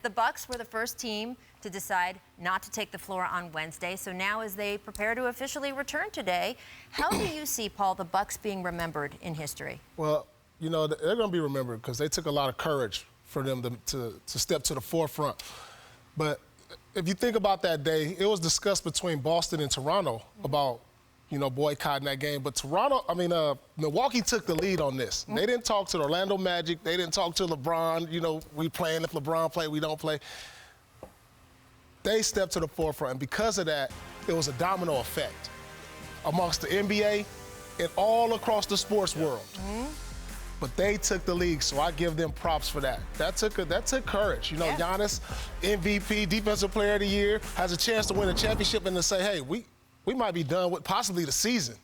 The Bucks were the first team to decide not to take the floor on Wednesday. So now as they prepare to officially return today, how do you see, Paul, the Bucks being remembered in history? Well, you know, they're going to be remembered because they took a lot of courage for them to step to the forefront. But if you think about that day, it was discussed between Boston and Toronto about, you know, boycotting that game. But Milwaukee took the lead on this. They didn't talk to the Orlando Magic. They didn't talk to LeBron. You know, we playing if LeBron play, we don't play. They stepped to the forefront. And because of that, it was a domino effect amongst the NBA and all across the sports world. But they took the league, so I give them props for that. That took courage. You know, Giannis, MVP, Defensive Player of the Year, has a chance to win a championship and to say, hey, we might be done with possibly the season.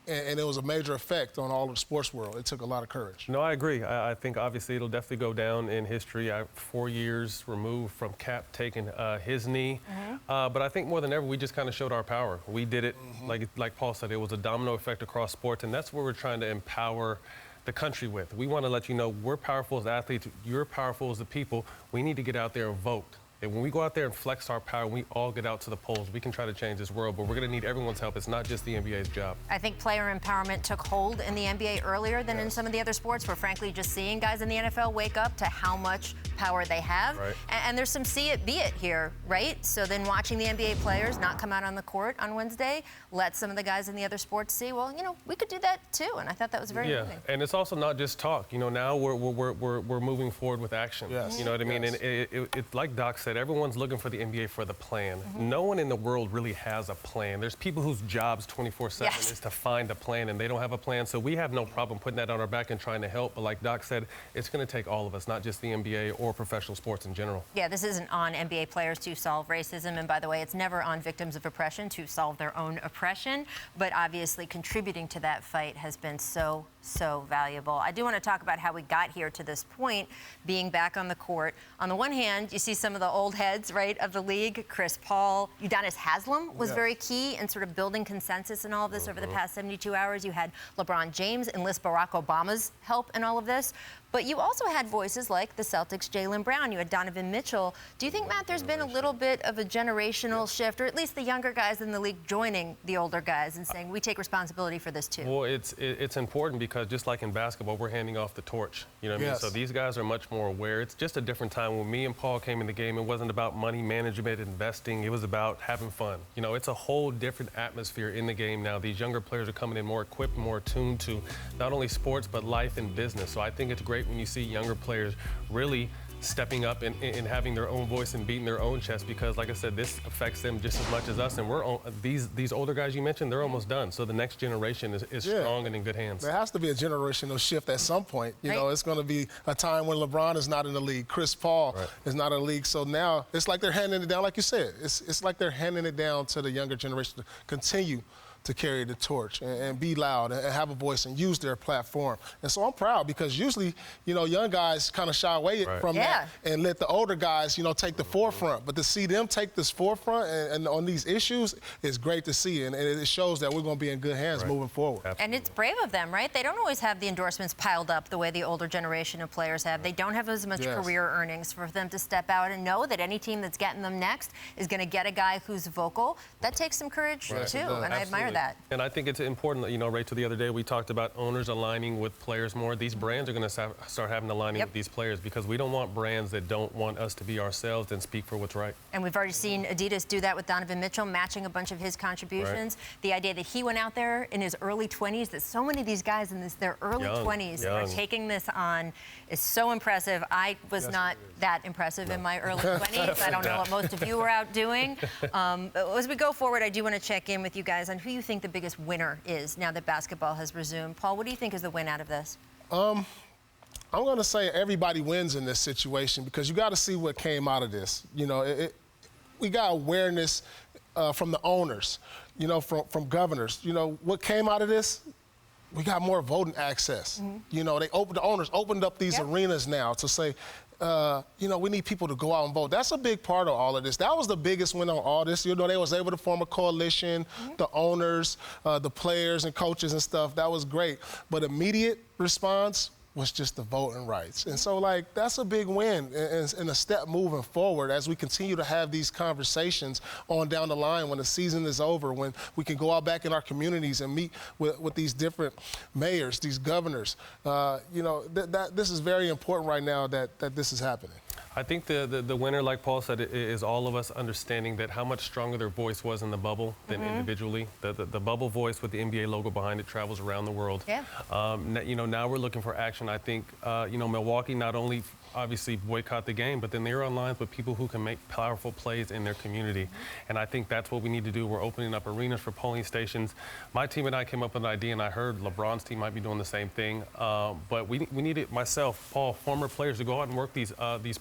And it was a major effect on all of the sports world. It took a lot of courage. No, I agree. I think obviously it'll definitely go down in history. 4 years removed from Cap taking his knee. But I think more than ever, we just kind of showed our power. We did it, like Paul said, it was a domino effect across sports, and that's where we're trying to empower the country with. We want to let you know we're powerful as athletes, you're powerful as the people. We need to get out there and vote. And when we go out there and flex our power, we all get out to the polls. We can try to change this world, but we're going to need everyone's help. It's not just the NBA's job. I think player empowerment took hold in the NBA earlier than in some of the other sports. We're frankly just seeing guys in the NFL wake up to how much power they have. And there's some see it, be it here, right? So then watching the NBA players not come out on the court on Wednesday, let some of the guys in the other sports see, well, you know, we could do that too. And I thought that was very moving. And it's also not just talk. You know, now we're moving forward with action. You know what I mean? And it's like Doc said, everyone's looking for the NBA for the plan. No one in the world really has a plan. There's people whose jobs 24/7 is to find a plan, and they don't have a plan. So we have no problem putting that on our back and trying to help. But like Doc said, it's going to take all of us, not just the NBA or professional sports in general. Yeah, this isn't on NBA players to solve racism. And by the way, it's never on victims of oppression to solve their own oppression. But obviously contributing to that fight has been so valuable. I do want to talk about how we got here to this point, being back on the court. On the one hand, you see some of the old heads, right, of the league. Chris Paul, Udonis Haslem was very key in sort of building consensus in all of this over the past 72 hours. You had LeBron James enlist Barack Obama's help in all of this. But you also had voices like the Celtics' Jaylen Brown. You had Donovan Mitchell. Do you think, Matt, there's been a little bit of a generational shift, or at least the younger guys in the league joining the older guys and saying, we take responsibility for this too? Well, it's important because just like in basketball, we're handing off the torch. You know what I mean? So these guys are much more aware. It's just a different time. When me and Paul came in the game, it wasn't about money management, investing. It was about having fun. You know, it's a whole different atmosphere in the game now. These younger players are coming in more equipped, more attuned to not only sports, but life and business. So I think it's great when you see younger players really stepping up and having their own voice and beating their own chest, because like I said, this affects them just as much as us. And these older guys you mentioned, they're almost done. So the next generation is strong and in good hands. There has to be a generational shift at some point. You know, it's going to be a time when LeBron is not in the league, Chris Paul is not in the league. So now it's like they're handing it down, like you said. It's like they're handing it down to the younger generation to continue to carry the torch and be loud and have a voice and use their platform. And so I'm proud because usually, you know, young guys kind of shy away from that and let the older guys, you know, take the forefront. But to see them take this forefront and on these issues is great to see. And it shows that we're going to be in good hands moving forward. And it's brave of them, right? They don't always have the endorsements piled up the way the older generation of players have. They don't have as much career earnings for them to step out and know that any team that's getting them next is going to get a guy who's vocal. That takes some courage, too, and I admire that. And I think it's important, you know, Rachel, the other day we talked about owners aligning with players more. These brands are going to start having aligning with these players, because we don't want brands that don't want us to be ourselves and speak for what's right. And we've already seen Adidas do that with Donovan Mitchell, matching a bunch of his contributions. The idea that he went out there in his early 20s, that so many of these guys in their early 20s are taking this on, is so impressive. I was not that impressive in my early 20s. I don't know what most of you were out doing. As we go forward, I do want to check in with you guys on who you think the biggest winner is now that basketball has resumed. Paul, what do you think is the win out of this? I'm going to say everybody wins in this situation, because you got to see what came out of this. You know, we got awareness from the owners, you know, from governors. You know, what came out of this? We got more voting access. You know, the owners opened up these arenas now to say, you know, we need people to go out and vote. That's a big part of all of this. That was the biggest win on all this. You know, they was able to form a coalition, the owners, the players and coaches and stuff. That was great. But immediate response was just the voting rights. And so, like, that's a big win and a step moving forward as we continue to have these conversations on down the line when the season is over, when we can go out back in our communities and meet with these different mayors, these governors. You know, this is very important right now that this is happening. I think the winner, like Paul said, is all of us understanding that how much stronger their voice was in the bubble than individually. The bubble voice with the NBA logo behind it travels around the world. Yeah. You know, now we're looking for action. I think, you know, Milwaukee not only obviously boycott the game, but then they're on lines with people who can make powerful plays in their community. And I think that's what we need to do. We're opening up arenas for polling stations. My team and I came up with an idea, and I heard LeBron's team might be doing the same thing. But we needed, myself, Paul, former players to go out and work these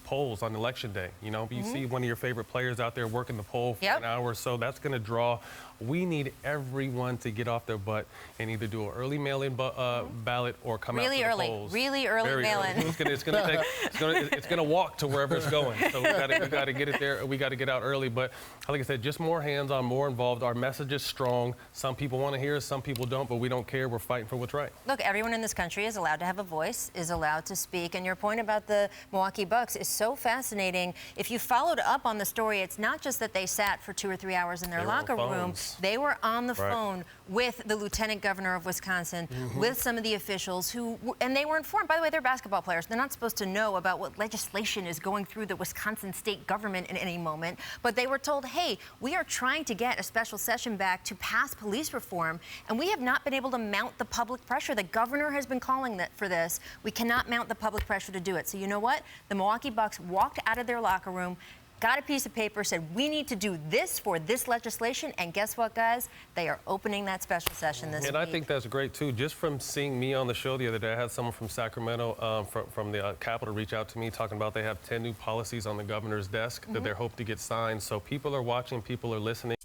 polls on election day. You know, you see one of your favorite players out there working the poll for an hour or so. That's going to draw. We need everyone to get off their butt and either do an early mail-in ballot or come out to the polls. Really early mail-in. It's going to walk to wherever it's going. So we got to get it there. We got to get out early. But like I said, just more hands-on, more involved. Our message is strong. Some people want to hear us, some people don't, but we don't care. We're fighting for what's right. Look, everyone in this country is allowed to have a voice, is allowed to speak. And your point about the Milwaukee Bucks is so fascinating. If you followed up on the story, it's not just that they sat for 2 or 3 hours in their locker room. They were on the phone with the lieutenant governor of Wisconsin, with some of the officials and they were informed. By the way, they're basketball players. They're not supposed to know about what legislation is going through the Wisconsin state government in any moment. But they were told, hey, we are trying to get a special session back to pass police reform, and we have not been able to mount the public pressure. The governor has been calling for this. We cannot mount the public pressure to do it. So you know what? The Milwaukee Bucks walked out of their locker room, got a piece of paper, said, we need to do this for this legislation, and guess what, guys? They are opening that special session this week. And I think that's great, too. Just from seeing me on the show the other day, I had someone from Sacramento, from the Capitol, reach out to me talking about they have 10 new policies on the governor's desk that they're hoping to get signed. So people are watching, people are listening.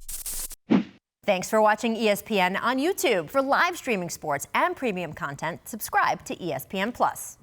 Thanks for watching ESPN on YouTube. For live streaming sports and premium content, subscribe to ESPN+.